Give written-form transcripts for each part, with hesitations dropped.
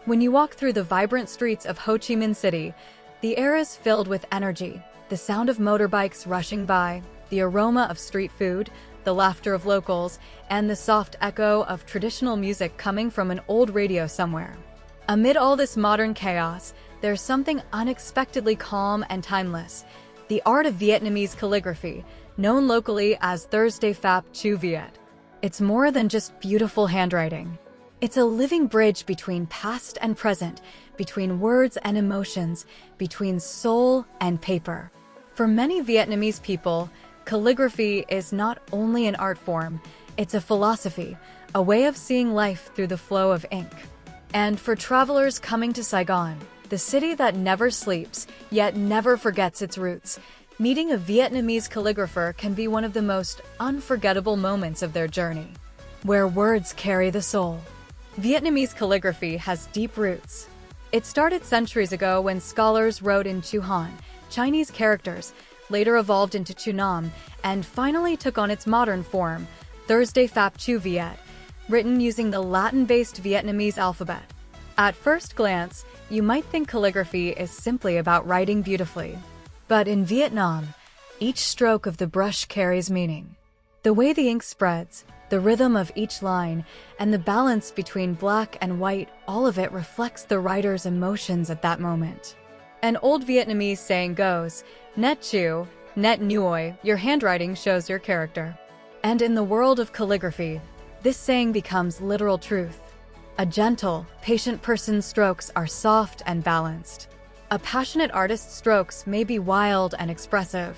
When you walk through the vibrant streets of Ho Chi Minh City, the air is filled with energy, the sound of motorbikes rushing by, the aroma of street food, the laughter of locals, and the soft echo of traditional music coming from an old radio somewhere. Amid all this modern chaos, there's something unexpectedly calm and timeless: the art of Vietnamese calligraphy, known locally as Thư Pháp Chữ Việt. It's more than just beautiful handwriting. It's a living bridge between past and present, between words and emotions, between soul and paper. For many Vietnamese people, calligraphy is not only an art form, it's a philosophy, a way of seeing life through the flow of ink. And for travelers coming to Saigon, the city that never sleeps, yet never forgets its roots, meeting a Vietnamese calligrapher can be one of the most unforgettable moments of their journey. Where words carry the soul. Vietnamese calligraphy has deep roots. It started centuries ago when scholars wrote in Chữ Han, Chinese characters, later evolved into Chữ Nam, and finally took on its modern form, Thư Pháp Chữ Việt, written using the Latin-based Vietnamese alphabet. At first glance, you might think calligraphy is simply about writing beautifully. But in Vietnam, each stroke of the brush carries meaning. The way the ink spreads, the rhythm of each line, and the balance between black and white, all of it reflects the writer's emotions at that moment. An old Vietnamese saying goes, "Net chu, net nuoi," your handwriting shows your character. And in the world of calligraphy, this saying becomes literal truth. A gentle, patient person's strokes are soft and balanced. A passionate artist's strokes may be wild and expressive.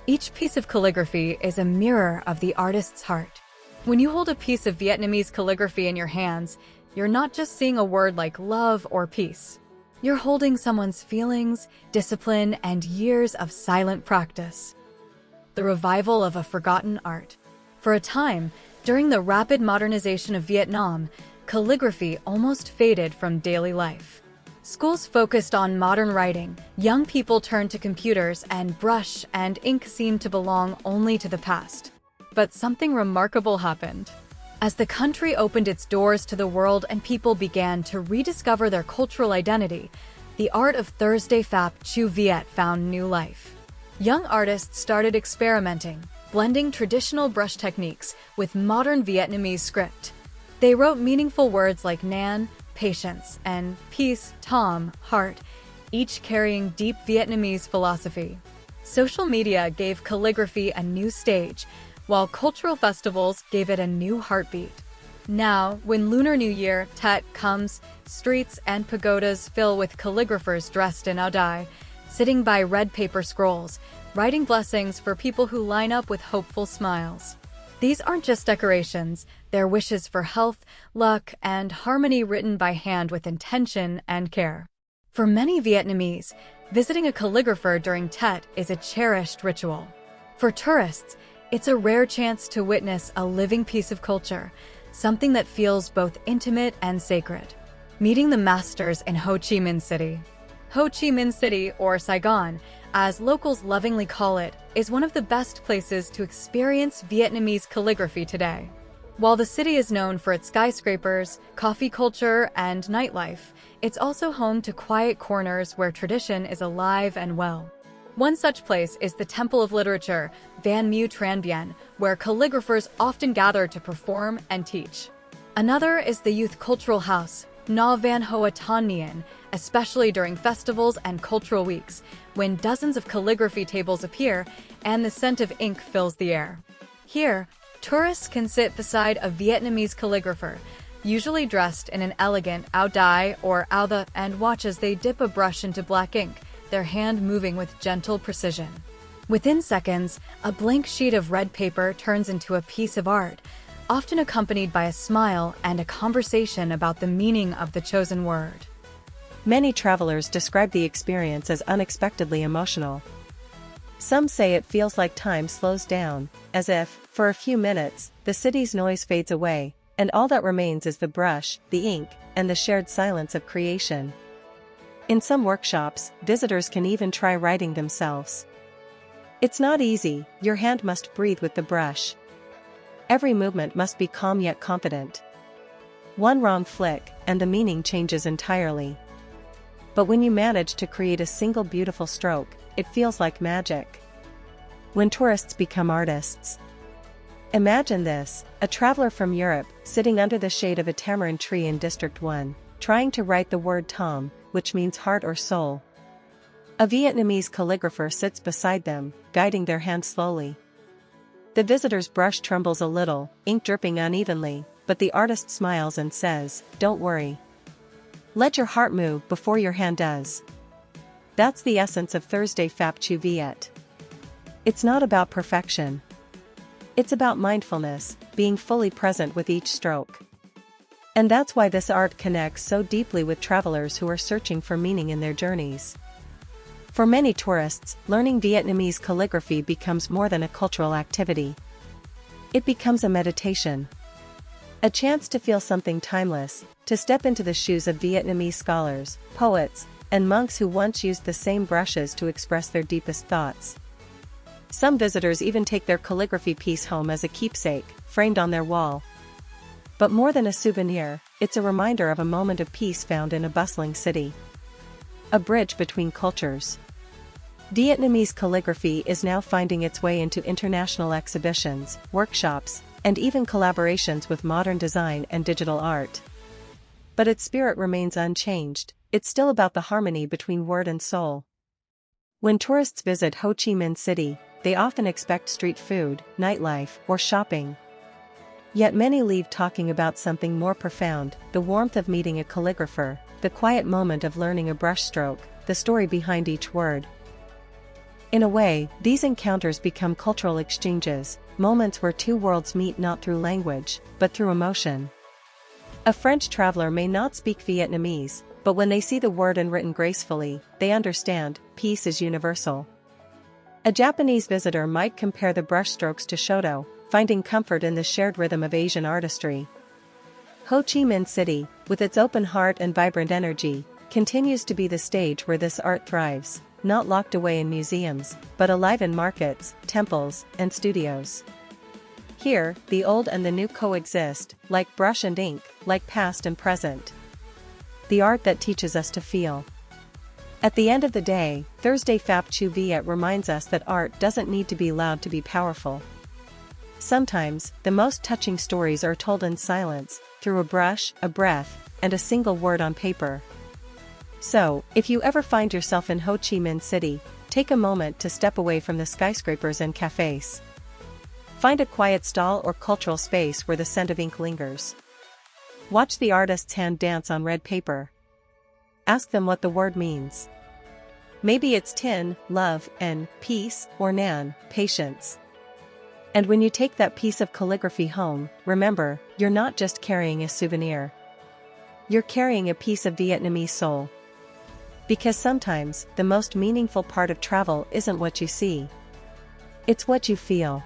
Each piece of calligraphy is a mirror of the artist's heart. When you hold a piece of Vietnamese calligraphy in your hands, you're not just seeing a word like love or peace. You're holding someone's feelings, discipline, and years of silent practice. The revival of a forgotten art. For a time, during the rapid modernization of Vietnam, calligraphy almost faded from daily life. Schools focused on modern writing, young people turned to computers, and brush and ink seemed to belong only to the past. But something remarkable happened. As the country opened its doors to the world and people began to rediscover their cultural identity, the art of Thư Pháp Chữ Việt found new life. Young artists started experimenting, blending traditional brush techniques with modern Vietnamese script. They wrote meaningful words like Nan, patience, and peace, Tom, heart, each carrying deep Vietnamese philosophy. Social media gave calligraphy a new stage, while cultural festivals gave it a new heartbeat. Now, when Lunar New Year, Tet, comes, streets and pagodas fill with calligraphers dressed in áo dai, sitting by red paper scrolls, writing blessings for people who line up with hopeful smiles. These aren't just decorations, they're wishes for health, luck, and harmony written by hand with intention and care. For many Vietnamese, visiting a calligrapher during Tet is a cherished ritual. For tourists, it's a rare chance to witness a living piece of culture, something that feels both intimate and sacred. Meeting the masters in Ho Chi Minh City. Ho Chi Minh City, or Saigon, as locals lovingly call it, is one of the best places to experience Vietnamese calligraphy today. While the city is known for its skyscrapers, coffee culture, and nightlife, it's also home to quiet corners where tradition is alive and well. One such place is the Temple of Literature, Van Mu Tran Bien, where calligraphers often gather to perform and teach. Another is the Youth Cultural House, Na Van Hoa Tan Nien, especially during festivals and cultural weeks, when dozens of calligraphy tables appear and the scent of ink fills the air. Here, tourists can sit beside a Vietnamese calligrapher, usually dressed in an elegant áo dai or áo the, and watch as they dip a brush into black ink, their hand moving with gentle precision. Within seconds, a blank sheet of red paper turns into a piece of art, often accompanied by a smile and a conversation about the meaning of the chosen word. Many travelers describe the experience as unexpectedly emotional. Some say it feels like time slows down, as if, for a few minutes, the city's noise fades away, and all that remains is the brush, the ink, and the shared silence of creation. In some workshops, visitors can even try writing themselves. It's not easy, your hand must breathe with the brush. Every movement must be calm yet confident. One wrong flick, and the meaning changes entirely. But when you manage to create a single beautiful stroke, it feels like magic. When tourists become artists. Imagine this, a traveler from Europe, sitting under the shade of a tamarind tree in District 1, trying to write the word tom, which means heart or soul. A Vietnamese calligrapher sits beside them, guiding their hand slowly. The visitor's brush trembles a little, ink dripping unevenly, but the artist smiles and says, "Don't worry. Let your heart move before your hand does." That's the essence of Thư Pháp Chữ Việt. It's not about perfection. It's about mindfulness, being fully present with each stroke. And that's why this art connects so deeply with travelers who are searching for meaning in their journeys. For many tourists, learning Vietnamese calligraphy becomes more than a cultural activity. It becomes a meditation. A chance to feel something timeless, to step into the shoes of Vietnamese scholars, poets, and monks who once used the same brushes to express their deepest thoughts. Some visitors even take their calligraphy piece home as a keepsake, framed on their wall. But more than a souvenir, it's a reminder of a moment of peace found in a bustling city. A bridge between cultures. Vietnamese calligraphy is now finding its way into international exhibitions, workshops, and even collaborations with modern design and digital art. But its spirit remains unchanged. It's still about the harmony between word and soul. When tourists visit Ho Chi Minh City, they often expect street food, nightlife, or shopping. Yet many leave talking about something more profound, the warmth of meeting a calligrapher, the quiet moment of learning a brushstroke, the story behind each word. In a way, these encounters become cultural exchanges, moments where two worlds meet not through language, but through emotion. A French traveler may not speak Vietnamese, but when they see the word and written gracefully, they understand, peace is universal. A Japanese visitor might compare the brushstrokes to Shoto, finding comfort in the shared rhythm of Asian artistry. Ho Chi Minh City, with its open heart and vibrant energy, continues to be the stage where this art thrives, not locked away in museums, but alive in markets, temples, and studios. Here, the old and the new coexist, like brush and ink, like past and present. The art that teaches us to feel. At the end of the day, Thư Pháp Chữ Việt reminds us that art doesn't need to be loud to be powerful. Sometimes, the most touching stories are told in silence, through a brush, a breath, and a single word on paper. So, if you ever find yourself in Ho Chi Minh City, take a moment to step away from the skyscrapers and cafes. Find a quiet stall or cultural space where the scent of ink lingers. Watch the artist's hand dance on red paper. Ask them what the word means. Maybe it's tin, love, and peace, or nan, patience. And when you take that piece of calligraphy home, remember, you're not just carrying a souvenir. You're carrying a piece of Vietnamese soul. Because sometimes, the most meaningful part of travel isn't what you see. It's what you feel.